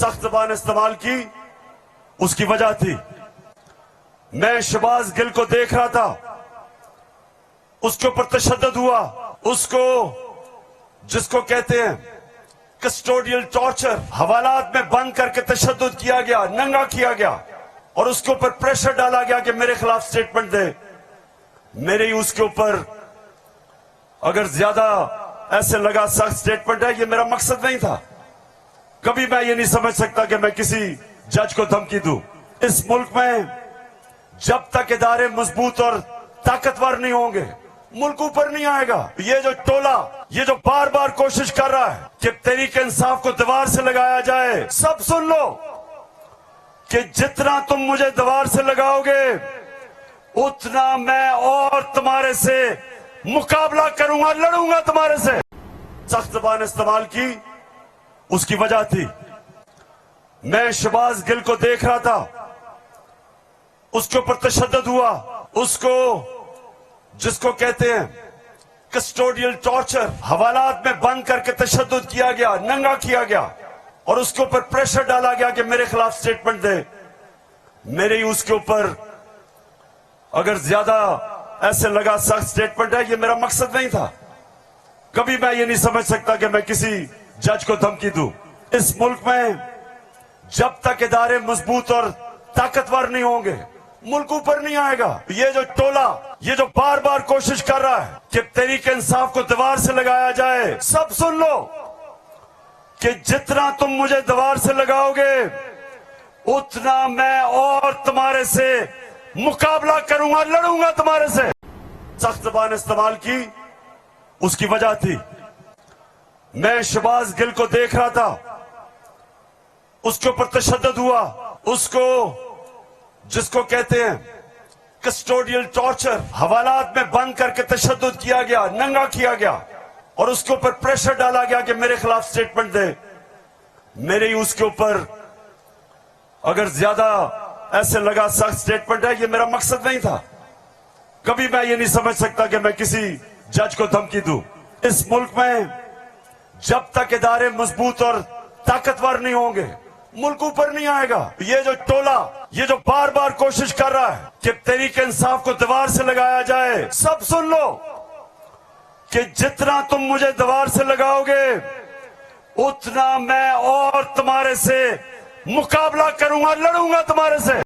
सख्त ज़बान इस्तेमाल की, उसकी वजह थी मैं शहबाज गिल को देख रहा था, उसके ऊपर तशद्दुद हुआ, उसको जिसको कहते हैं कस्टोडियल टॉर्चर, हवालात में बंद करके तशद्दुद किया गया, नंगा किया गया और उसके ऊपर प्रेशर डाला गया कि मेरे खिलाफ स्टेटमेंट दे। मेरे ही उसके ऊपर अगर ज्यादा ऐसे लगा सख्त स्टेटमेंट है, ये मेरा मकसद नहीं था। कभी मैं ये नहीं समझ सकता कि मैं किसी जज को धमकी दूं। इस मुल्क में जब तक इदारे मजबूत और ताकतवर नहीं होंगे, मुल्क ऊपर नहीं आएगा। ये जो टोला, ये जो बार बार कोशिश कर रहा है कि तहरीक इंसाफ को दीवार से लगाया जाए, सब सुन लो कि जितना तुम मुझे दीवार से लगाओगे उतना मैं और तुम्हारे से मुकाबला करूंगा, लड़ूंगा तुम्हारे से। सख्त ज़बान इस्तेमाल की, उसकी वजह थी मैं शहबाज गिल को देख रहा था, उसके ऊपर तशद्दुद हुआ, उसको जिसको कहते हैं कस्टोडियल टॉर्चर, हवालात में बंद करके तशद्दुद किया गया, नंगा किया गया और उसके ऊपर प्रेशर डाला गया कि मेरे खिलाफ स्टेटमेंट दे। मेरे ही उसके ऊपर अगर ज्यादा ऐसे लगा सख्त स्टेटमेंट है, ये मेरा मकसद नहीं था। कभी मैं ये नहीं समझ सकता कि मैं किसी जज को धमकी दूं। इस मुल्क में जब तक इदारे मजबूत और ताकतवर नहीं होंगे, मुल्क ऊपर नहीं आएगा। ये जो टोला, ये जो बार बार कोशिश कर रहा है कि तहरीक इंसाफ को दीवार से लगाया जाए, सब सुन लो कि जितना तुम मुझे दीवार से लगाओगे उतना मैं और तुम्हारे से मुकाबला करूंगा, लड़ूंगा तुम्हारे से। सख्त ज़बान इस्तेमाल की, उसकी वजह थी मैं शहबाज गिल को देख रहा था, उसके ऊपर तशद्दुद हुआ, उसको जिसको कहते हैं कस्टोडियल टॉर्चर, हवालात में बंद करके तशद्दुद किया गया, नंगा किया गया और उसके ऊपर प्रेशर डाला गया कि मेरे खिलाफ स्टेटमेंट दे। मेरे ही उसके ऊपर अगर ज्यादा ऐसे लगा सख्त स्टेटमेंट है, ये मेरा मकसद नहीं था। कभी मैं ये नहीं समझ सकता कि मैं किसी जज को धमकी दूं। इस मुल्क में जब तक इदारे मजबूत और ताकतवर नहीं होंगे, मुल्क ऊपर नहीं आएगा। ये जो टोला, ये जो बार बार कोशिश कर रहा है कि तहरीक इंसाफ को दीवार से लगाया जाए, सब सुन लो कि जितना तुम मुझे दीवार से लगाओगे उतना मैं और तुम्हारे से मुकाबला करूंगा, लड़ूंगा तुम्हारे से।